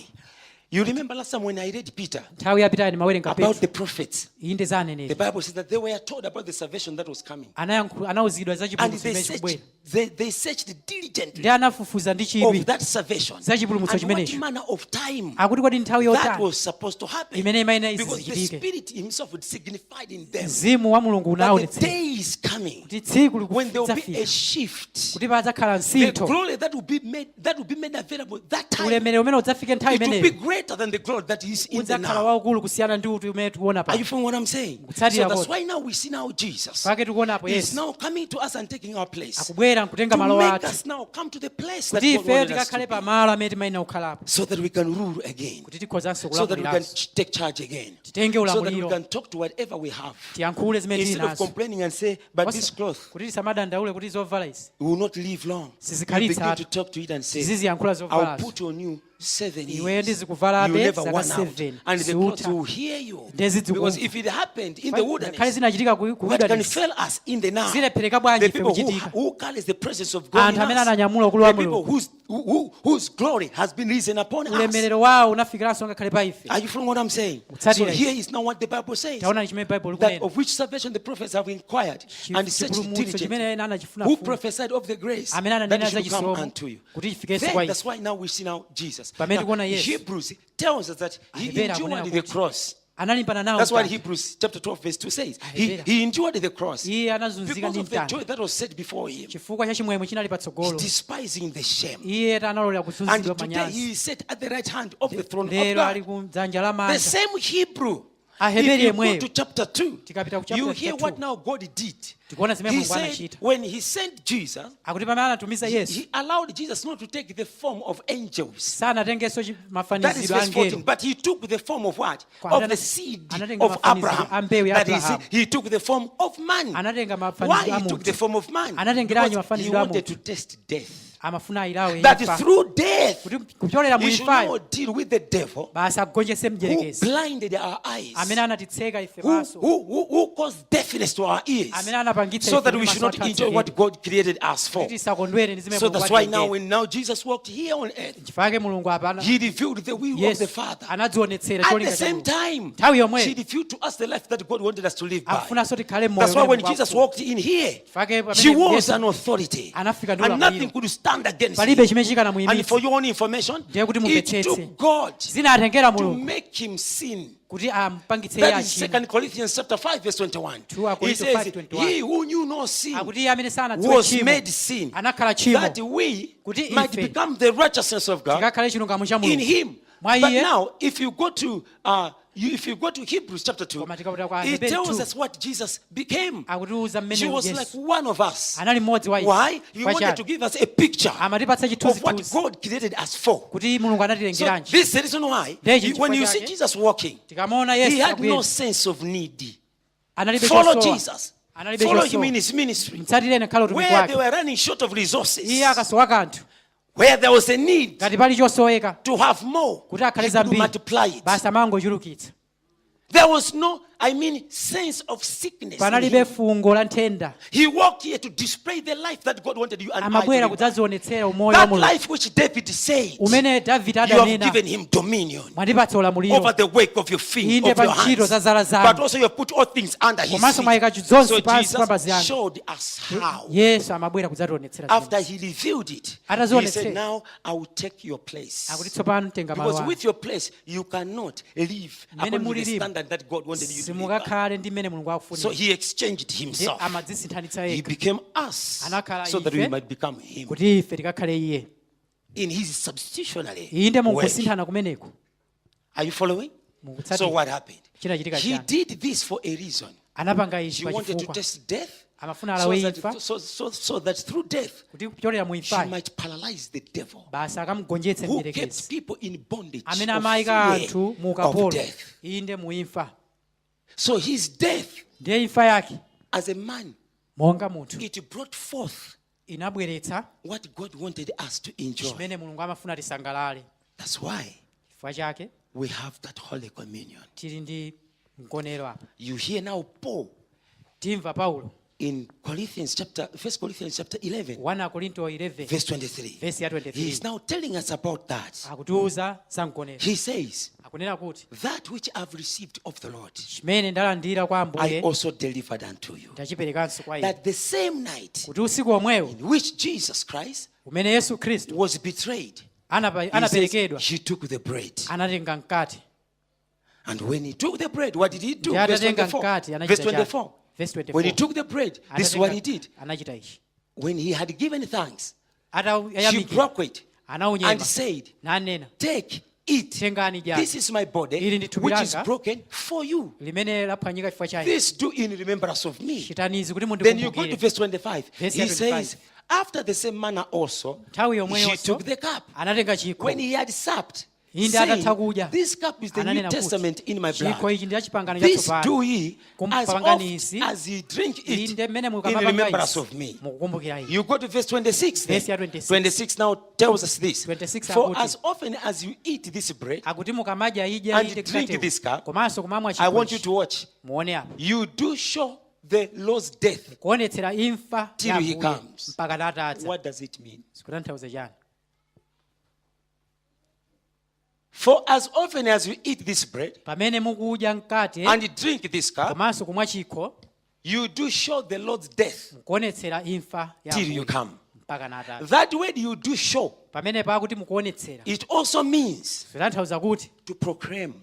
You remember last time when I read Peter about the prophets, the Bible says that they were told about the salvation that was coming. And they searched diligently of that salvation and what manner of time that was supposed to happen. Because the Spirit himself would signify in them that the day is coming when there will be a shift. The glory that will be made available that time, it will be great than the glory that is in the now. Are you following what I'm saying? So that's why now we see now Jesus is now coming to us and taking our place to make us now come to the place that God wanted us to be, so that we can rule again, so that we can take charge again, so that we can talk to whatever we have, instead of complaining and say, but this cloth will not live long. We begin to talk to it and say, I'll put on you 7 years. You never won out. And the clothes will hear you. Because if it happened in the wilderness, what can fail us in the now? The people who carry the presence of God in us, the people whose glory has been risen upon us. Are you following what I'm saying? So here is now what the Bible says, that of which salvation the prophets have inquired and searched diligently, who prophesied of the grace that should come unto you. Then, that's why now we see now Jesus. Now, Hebrews tells us that he endured the cross. That's what Hebrews chapter 12 verse 2 says. He endured the cross because of the joy that was set before him. He's despising the shame. And today he is set at the right hand of the throne of God. The same Hebrew. If you go to chapter 2, you hear what now God did. He said when he sent Jesus, he allowed Jesus not to take the form of angels. That is verse 14. But he took the form of what? Of the seed of Abraham. That is, he took the form of man. Why he took the form of man? Because he wanted to test death. amafuna ayilawe that imfa through death kuti kupyolera mu he should imfayo not deal with the devil basi agonjese who mdierekezi blinded our eyes, amene anatitseka ife who, maso who caused deafness to our ears, amene anapangitsa so ife that kuti we maso should not athu enjoy atsekeke. what God created us for. Kuti tisakondwere ndi zimene So Mulungu that's why atiyengera. now when Jesus walked here on earth, Chifukwa Mulungu apana he revealed the will of Yesu the Father. anadzionetsera At cholinga the cha same Mulungu. time, Nthawi he yomweyo revealed to us the life that God wanted us to live by. akufunanso tikhale moyo That's why when umene Jesus Mulungu walked in here, Chifukwa he pamene was Yesu an authority, anafika ndi and nothing ulamuliro could stand against palibe him. chimene chikana And muyimitsa for your own information, ndiye kuti it mumvetsetse took God zinatengera to Mulungu make him sin. kuti ampangitse iye That is achimwe 2 Corinthians chapter 5 verse 21. 2 He Korinto says, 5:21. he who knew no sin akuti iye amene sanadziwe was tchimo made sin, anakhala tchimo that we kuti might ife become the righteousness of God tikakhale chilungamo cha in Mulungu him. mwa But iye. now, if you go to Hebrews chapter 2, Koma tikapita kwa it Hebrew tells 2, us what Jesus became. akutiuza He mmene was like Yesu one of us. anali mmodzi wa ife. Why? He Chifukwa wanted to chani? give us a picture amatipatsa of what chithunzithunzi God created us for. kuti Mulungu So anatilengeranji. this is the reason why Ndiye when you chifukwa see chake, Jesus walking, tikamaona he Yesu had no akuyenda, sense of need. analibe Follow chosowa. Jesus. Analibe Follow him chosowa. in his ministry. Mtsatire nekhale utumiki Where they wake. were running short of resources, Iye akasowa kanthu where there was a need ngati pali chosoweka to have more, kuti akhale he could zambiri multiply it. basi amangochulukitsa. There was no, sense of sickness in Panalibe him. fungo la nthenda. He walked here to display the life that God wanted you and I to Amabwera live. kudzazionetsera umoyo wa That Mulungu life which David said, umene Davide you have adanena given him dominion mwandipatsa ulamuliro over the work of your feet, inde of pa your ntchito za hands. zala But zanu. also you have put all things under his Komanso feet. mwayika zonse So pansi pa mapazi Jesus anu. showed us how. Yesu amabwera kudzationetsera After zinthu. he revealed it, he Atazionetsera. said, now I will take your place. Akuti tsopano tenga malo Because anu. with your place, you cannot live Mmene according to the mulirimu, standard that God wanted you to live by. simukakhale ndi mmene Mulungu So akufunira. he exchanged Ndiye himself. amadzisinthanitsa He yekha became us Anakhala so that we ife, might become him. kuti ife tikakhale iye. In his substitutionary Inde work. munkusinthana kumeneko. Are you following? Mukutsatira. So what happened? Chinachitika He chani. did this for a reason. Anapanga He ichi wanted to pachifukwa. test death Amafuna alawe imfa. so that through death Kuti kupyolera mu he imfayo. might paralyze the devil Basi akamugonjetse who kept mdierekezi. people in bondage Amene of amayika fear anthu mu of ukapolo. death. Inde mu imfa. So his death Ndiye imfa yake as a man, monga munthu it brought forth inabweretsa what God wanted us to enjoy. chimene Mulungu amafuna tisangalale. That's why Chifukwa chake we have that Holy Communion. tili ndi mkonero apa. You hear now Paul Timva Paulo in 1 Corinthians chapter 11, 1 Korinto 11 verse 23. verse ya 23. He is now telling us about that. Akutiuza za mkonero. He says, Akunena kuti that which I've received of the Lord, chimene ndalandira kwa I Ambuye also delivered unto you. ndachiperekanso kwa inu. That the same night Kuti usiku omwewo in which Jesus Christ umene Yesu Khristu was betrayed, he anaperekedwa, says, he took the bread. anatenga mkate. And when he took the bread, what did he do? Ndiye Verse atatenga 24. mkate, Verse anachita chake. 24. Verse 24. When he took the bread, this is what he did. Anachita ichi. When he had given thanks, he Atayamikira. broke it and Anaunyema. said, Nanena. take, eat. Tengani jani. This is my body, Ili ndi thupi which is langa. broken for you. Limene laphwanyika chifukwa chake. This do in remembrance of me. Chitanizi kuti Then you go to mundikumbukire. verse 25. Verse He 25. says, after the same manner also, Nthawi yomweyo he took the cup. anatenga chikho. When he had supped, Inde saying, atatha kudya. this cup is the New Ananena kuti, Testament in my blood. chikho ichi ndi chipangano This chatsopano. do ye as oft Kumpanganizi. as ye drink it Inde mmene in mukamapanga remembrance izi, of me. mukukumbukira ichi. You go to verse 26. Then. Verse ya 26. 26 now tells us this. 26 For akuti, as often as you eat this bread akuti mukamadya idya and inde drink mkatewu, this cup, komanso kumamwa I want you chikho to watch. muone apa. You do show the Lord's death. Kuonetsera imfa Till ya he Ambuye comes. mpaka atadza. What does it mean? Sikutanthauza chani. For as often as you eat this bread Pamene mukudya mkate and drink this cup, komanso kumwa chikho, you do show the Lord's death mukuonetsera imfa ya till you Ambuye come. mpaka atadza. That word you do show, Pamene pakuti mukuonetsera, it also means sikutanthauza kuti to proclaim,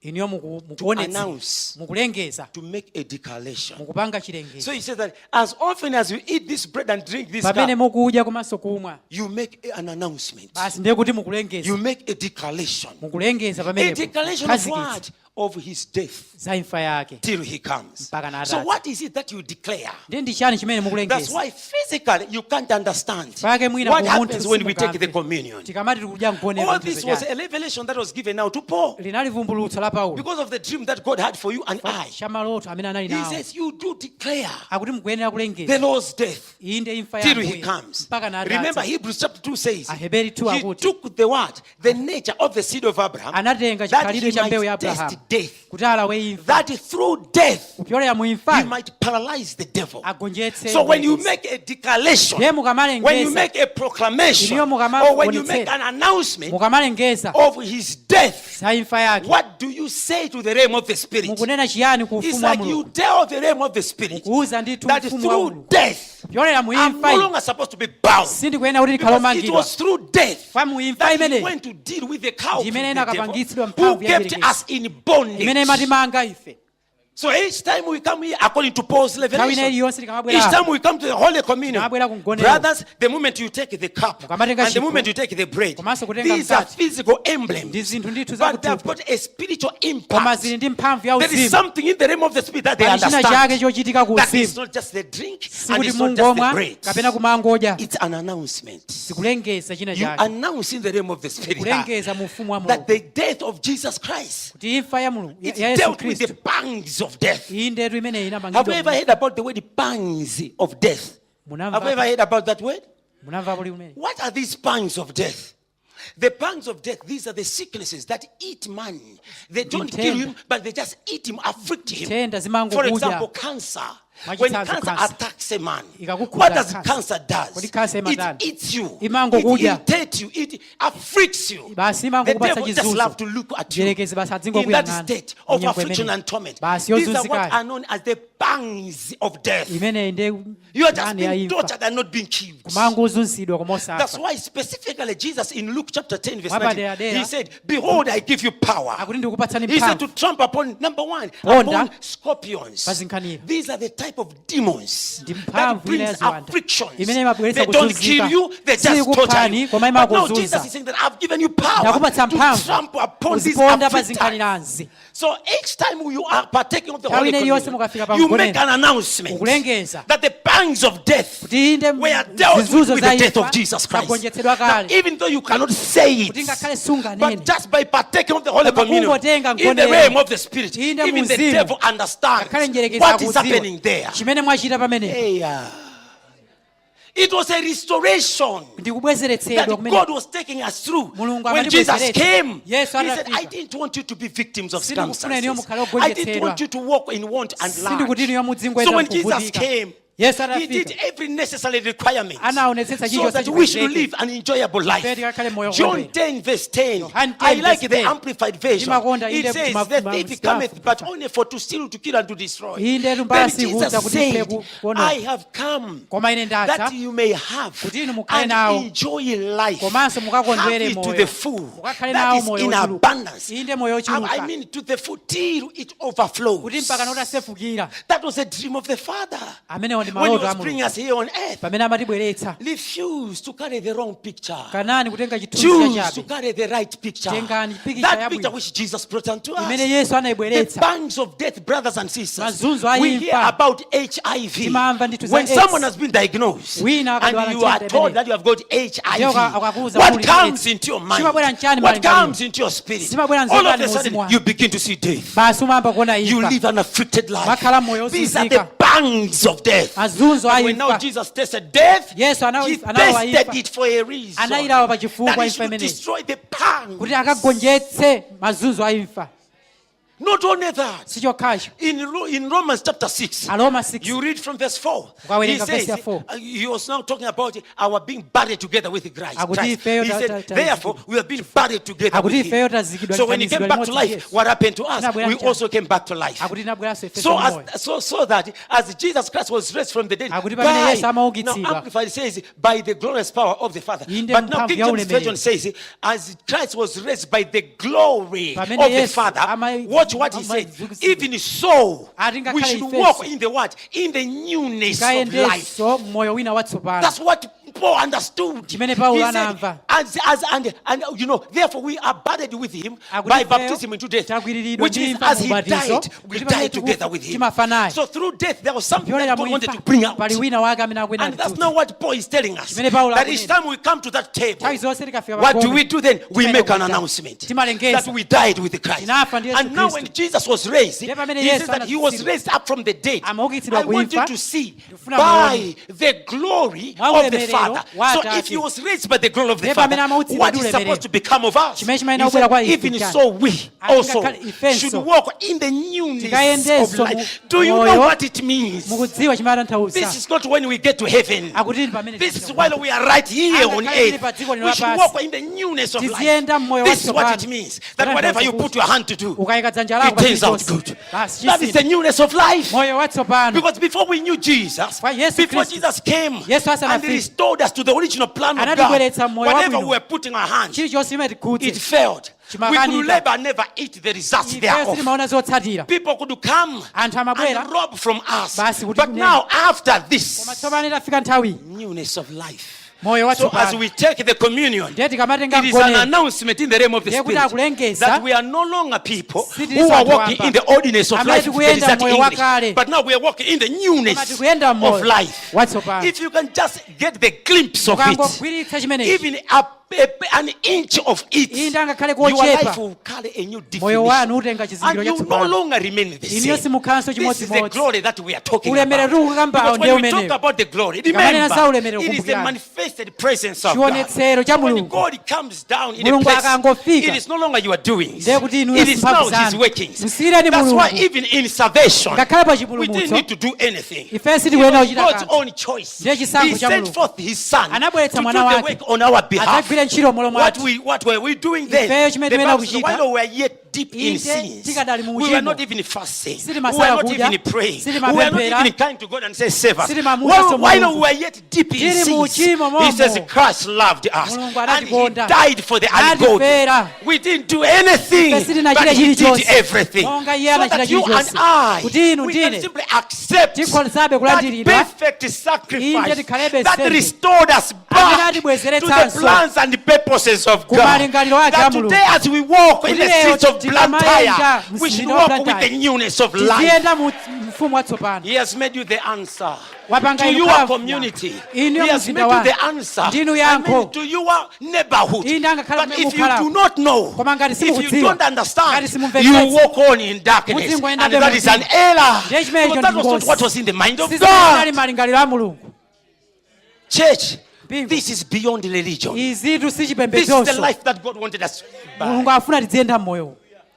iniyo to mukuonetsera, announce, mukulengeza, to make a declaration. mukupanga chilengezo. So he says that as often as you eat this bread and drink this Pamene cup, mukudya komanso kumwa, you make an announcement. basi ndiye kuti mukulengeza. You make a declaration. Mukulengeza A pamene declaration of what? of his death za imfa yake till he comes. mpaka na So atatu. what is it that you declare? Ndi chani chimene That's mukulengeza why physically you can't understand pake mwina what ku happens munthu when we take simukamve. the communion. tikamati tikudya mkone All this was a revelation that was given now to Paul linali vumbulutso la Paulo because of the dream that God had for you and I. chamaloto amene anali He nawo says you do declare akuti mukuyenera the kulengeza Lord's death inde imfa till he yake comes. mpaka na Remember atatu. Hebrews chapter 2 says Aheberi 2 he akuti took the what? The nature of the seed of Abraham anatenga that he chikhalidwe cha mbewu ya might test Abrahamu death. kuti alawe imfa That through death kupyolera mu he imfa might paralyze the devil. agonjetse So when you make a declaration, ndiye mukamalengeza when you make a proclamation, Iliyo mukama or when you make onetsera. an announcement mukamalengeza of his death, za imfa yake what do you say to the realm of the spirit? mukunena chiyani ku It's ufumu wa like you Mulungu tell the realm of the spirit kuuza ndithu that ufumu wa through Mulungu death kupyolera mu I'm imfa no iyi longer supposed to be bound. sindikuyenera kuti Because it ndikhalomangidwa was through death kwa mu imfa that he imene went to deal with the cow, Imene the inakapangitsidwa devil, who mphamvu ya kept mdierekezi. us in bondage. imene imatimanga ife So each time we come here, according to Paul's nthawi revelation, ineyi yonse each tikamabwera time we come to the Holy Communion, Tikamabwera ku mgonero. brothers, the moment you take the cup Mukamatenga and the chikho, moment you take the bread, komanso kutenga these are mkate. physical ndi emblems, zinthu ndithu but they have zakuthupi got a spiritual koma impact. zili ndi mphamvu ya There is uzimu something in the realm of the spirit that they pali china understand. chake chochitika ku That is uzimu not just the drink and sikuti it's not just the mungomwa bread. kapena kumangodya It's an announcement. sikulengeza china You chake announce in the realm of the spirit kulengeza mu ufumu wa that Mulungu the death of Jesus Christ, kuti imfa ya Mulungu it ya Yesu dealt with the Khristu pangs of death. iyi ndetu imene Have you inamangidwa ever heard about the word pangs of death? Have you ever heard about that word? munamva buli umene What are these pangs of death? The pangs of death, these are the sicknesses that eat man. They don't kill him, but they just eat him, afflict him. Tenda For zimangokudya example, cancer. When Mwachitsanzo cancer cancer. attacks a man, Ikakukhuza what does cancer. cancer Kodi do? cancer It imatani? eats you. Imangokudya. It irritates you. It afflicts you. basi The imangokupatsa devil just chizunzo love to look at you Dierekezi basi in adzingokuyang'ana that state of munyengo affliction imene. and torment. Basi These are what yozunzikayo are known as the pangs of death. imene inde You are just nani ya being imfa tortured and not being killed. kumangozunzidwa koma That's osafa why specifically Jesus in Luke chapter 10 verse Mwapa 19, dera. he said, behold, I give you power. akuti ndikukupatsani He said to mphamvu trample upon, number one, Ponda. upon scorpions. Pazinkhanira. These are the type of demons Ndi that mphamvu brings ile yaziwanda. afflictions. Imene imabweretsa They don't kuzunzika. kill you, they just torture Sikuphani, you. koma But now imakuzunza. Jesus is saying that I've given you power ndakupatsa to mphamvu trample upon these uziponda afflictors. pazinkhanirazi So each time you are partaking of the Nthawi Holy ineyi yonse Communion, mukafika pa you mgonero. make an announcement ukulengeza that the pangs of death kuti inde were dealt with zizuzo the za death of imfa Jesus Christ. zagonjetsedwa Now, kale even though you cannot say kuti it, ngakhale sunganene but just by partaking of the Holy Koma Communion kungotenga in the mgonero. realm of the Spirit, Inde even the muzimu. devil understands ngakhale njerekezi what is akudziwa happening there. chimene mwachita pamene Hey, it was a restoration ndikubwezeretsedwa that kumene God was taking us through. Mulungu When Jesus amatibwezeretsa. came, He Yesu said, atafika. I didn't want you to be victims of Sindikufuna iniyo circumstances. mukhale I didn't ogonjetsedwa. want you to walk in want and Sindikuti iniyo lack. mudzingoyenda So when Jesus mkuvutika. came, Yesu He did atafika every necessary requirement anaonetsetsa so that we should live an enjoyable life. Peri kakale moyo John wabwino. 10 verse 10. Yohane 10 I like verse the 10. amplified version. Ndimakonda It inde says, ma- the ma- thief ma- cometh but only for to steal, to kill, and to destroy. Inde Then lumbasi Jesus kuta kuti said, iphe kuona. I have come Koma ine ndadza that you may have kuti inu mukhale and nawo. enjoy life. Komanso Have mukakondwere it to moyo. the full. Mukakhale That nawo is moyo in ochuluka. abundance. Inde moyo ochuluka. I mean to the full till it overflows. kuti mpaka notasefukira That was a dream of the Father. amenewo ndi When he maloto was a bringing Mulungu us here on earth. pamene amatibweretsa Refuse to carry the wrong picture. kanani kutenga chithunzi Choose chachabe to carry the right picture. Tengani pikicha That yabwino. picture which Jesus brought unto us. imene Yesu The anayibweretsa pangs of death, brothers and sisters. Mazunzo a We hear imfa. about HIV. Timamva ndithu za When AIDS. someone has been diagnosed Wina akadwala and you are nthenda told imene. that you have got Ndiyo HIV, akakuwuza what muli comes AIDS. into your mind? Chimabwera nchani What malingaliro? comes into your spirit? Chimabwera All of nzokani a sudden, muzimu wanu. you begin to see death. basi umayamba kuona You imfa live an afflicted life. Makhala moyo These are ozunzika. the pangs of death. mazunzo a But when now imfa Jesus tasted death, Yesu He anawa tasted imfa it for a reason. anayirawa pa chifukwa That He imfa should imeneyi destroy the pangs. kuti akagonjetse mazunzo a imfa Not only that, si chokhacho in Romans chapter 6, Aroma 6 you read from verse 4. He Ukawerenga says, verse ya 4. he was now talking about our being buried together with Christ. Akuti Christ. ifeyo He said, ta- therefore, we have been buried together akuti with ifeyo Him. tazikidwa So when He came back to limodzi life, Yesu. what happened to us? Anabwera We njani? also came back to life. akuti nabweranso ifeso So, moyo so that as Jesus Christ was raised from the dead, Akuti pamene Yesu now amaukitsidwa. Amplified says, by the glorious power of the Father. Inde But now mphamvu King ya James ulemerero. Version says, as Christ was raised by the glory Pamene of the Yesu Father, ama- watch what He said. amazukizidwa. Even so, Atingakhala we should ifeso. walk in the what? In the newness of life. tikayendenso moyo wina watsopano That's what Paul understood. He said, and you know, therefore we are buried with him by baptism into death, which means as he died, we died together with him. So through death, there was something that God wanted to bring out. And that's not what Paul is telling us. That each time we come to that table, what do we do then? We make an announcement that we died with Christ. And now when Jesus was raised, he says that he was raised up from the dead. I want you to see by the glory of the Father. So if he was raised by the glory of the Father, what is supposed to become of us? He said, even so we also should walk in the newness of life. Do you know what it means? This is not when we get to heaven. This is while we are right here on earth. We should walk in the newness of life. This is what it means. That whatever you put your hand to do, it turns out good. That is the newness of life. Because before we knew Jesus, before Jesus came and restored us to the original plan of God, whatever we were putting our hands, it failed. We could labor never eat the results thereof. People could come and rob from us. But now, after this, newness of life. So as we take the communion, it is an announcement in the realm of the Spirit that we are no longer people who are walking in the ordinance of life, but now we are walking in the newness of life. If you can just get the glimpse of it, even an inch of it, your life will carry a new definition. And you no longer remain the same. This is the glory that we are talking about. Because when we talk about the glory, remember, it is the manifested presence of God. So when God comes down in a place, it is no longer you are doing. It is now His workings. That's why even in salvation, we didn't need to do anything. It was God's own choice. He sent forth His Son to do the work on our behalf. What were we doing then? The Bible says, while we were yet deep in sins, we were not even fasting, we were not even praying, we were not even kind to God and say, save us. While we were yet deep in sins, He says Christ loved us and He died for the ungodly. We didn't do anything, but He did everything. So that you and I, we can simply accept that perfect sacrifice that restored us back to the plans and the purposes of God. That today as we walk in the streets of Blantyre, we should walk with the newness of life. He has made you the answer to your community. He has made you the answer to your neighborhood. But if you do not know, if you don't understand, you walk on in darkness. And that is an error. Because that was not what was in the mind of God. Church, this is beyond religion. This is the life that God wanted us to buy.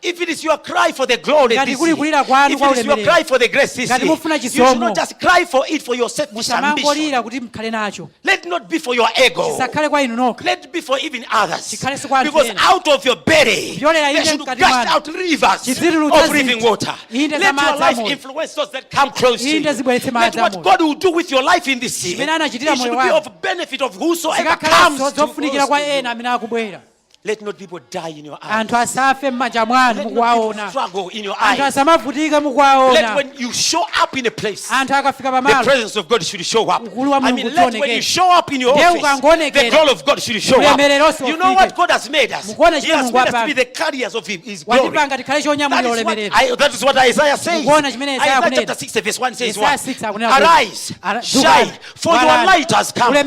If it is your cry for the glory this year, if it is your cry for the grace this year, you should not just cry for it for your selfish ambition. Let it not be for your ego. Let it be for even others. Because out of your belly, there should gush out rivers of living water. Let your life influence those that come close to you. Let what God will do with your life in this year, it should be of benefit of whosoever comes to us. Let not people die in your eyes. Let not people struggle in your eyes. Let when you show up in a place, the presence of God should show up. I mean, let when you show up in your office, the glory of God should show up. You know what God has made us? He has made us to be the carriers of His glory. That is what Isaiah says. Isaiah chapter 6 verse 1 says what? Arise, shine, for your light has come. The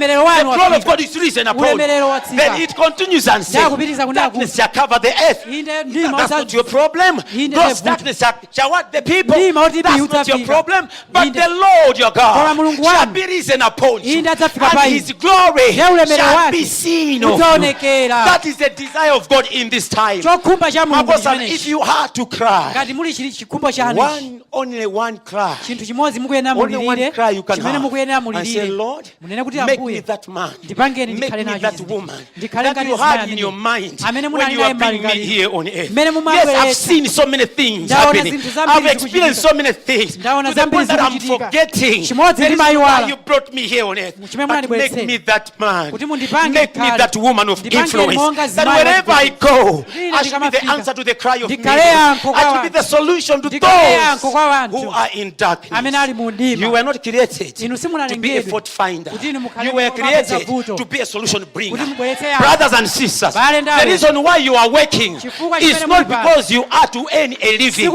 glory of God is risen upon you. Then it continues and says, darkness shall cover the earth. That's not your problem. Those darkness shall what? The people. That's not your problem. But the Lord your God shall be risen upon you. And His glory shall be seen of you. That is the desire of God in this time. If you had to cry, only one cry you can have and say, Lord, make me that man, make me that woman that you had in your mind mind when you are bringing me here on earth. Yes, I've seen so many things happening. I've experienced so many things to the point that I'm forgetting the reason why you brought me here on earth. But make me that man. Make me that woman of influence. That wherever I go, I should be the answer to the cry of need. I should be the solution to those who are in darkness. You were not created to be a fault finder. You were created to be a solution bringer. Brothers and sisters, the reason why you are working is not because you are to earn a living.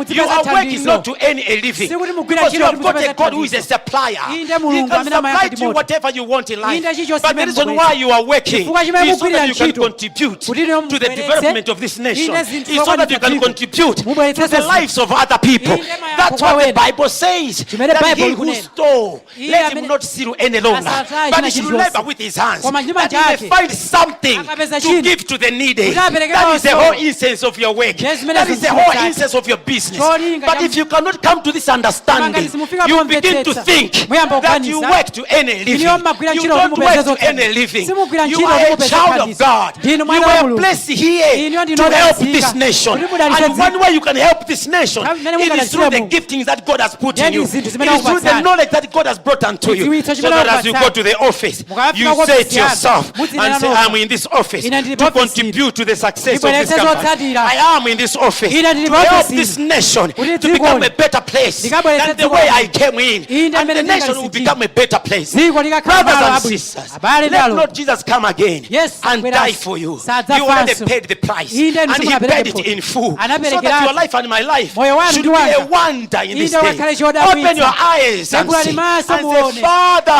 You are working not to earn a living because you have got a God who is a supplier. He can supply to you whatever you want in life. But the reason why you are working is so that you can contribute to the development of this nation. It's so that you can contribute to the lives of other people. That's what the Bible says. That he who stole, let him not steal any longer, but he should labor with his hands, that he may find something to give to the needy. That is the whole essence of your work. That is the whole essence of your business. But if you cannot come to this understanding, you begin to think that you work to earn a living. You don't work to earn a living. You are a child of God. You were placed here to help this nation. And one way you can help this nation, it is through the giftings that God has put in you. It is through the knowledge that God has brought unto you. So that as you go to the office, you say to yourself and say, I'm in this office to contribute to the success of this company. I am in this office to help this nation to become a better place than the way I came in. And the nation will become a better place. Brothers and sisters, let Lord Jesus come again and die for you. You already paid the price, and he paid it in full, so that your life and my life should be a wonder in this day. Open your eyes and see, and say, Father,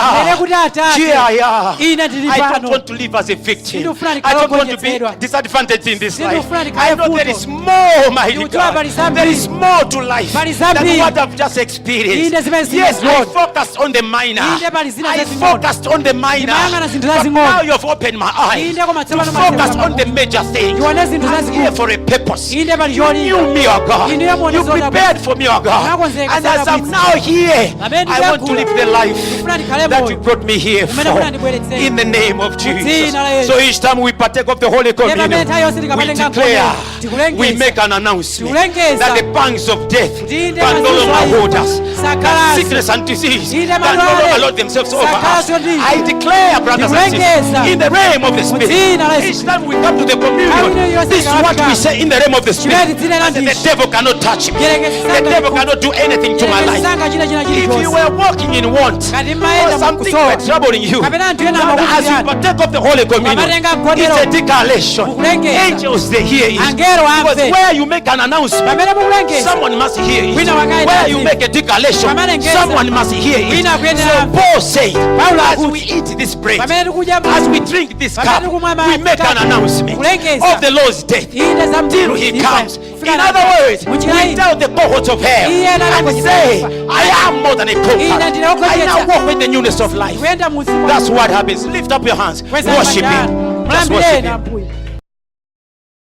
here I am. I don't want to live as a victim. I don't want to be disadvantaged in this life. I know there is more, mighty God. There is more to life than what I've just experienced. Yes, I focused on the minor. I focused on the minor. But now you have opened my eyes to focus on the major things. I'm here for a purpose. You knew me, oh God. You prepared for me, oh God. And as I'm now here, I want to live the life that you brought me here for. In the name of Jesus. So each time we partake of the Holy Communion, we declare, we make an announcement that the pangs of death can no longer hold us. That sickness and disease can no longer lord themselves over us. I declare, brothers and sisters, in the realm of the Spirit, each time we come to the communion, this is what we say in the realm of the Spirit. And the devil cannot touch me. The devil cannot do anything to my life. If you were walking in want or something were troubling you, as you partake of the Holy Communion, it's a declaration. Angels, they hear it. Because where you make an announcement, someone must hear it. Where you make a declaration, someone must hear it. So Paul said, as we eat this bread, as we drink this cup, we make an announcement of the Lord's death till he comes. In other words, we tell the cohorts of hell and say, I am more than a conqueror. I now walk in the newness of life. That's what happens. Lift up your hands. Worship him. Just worship him.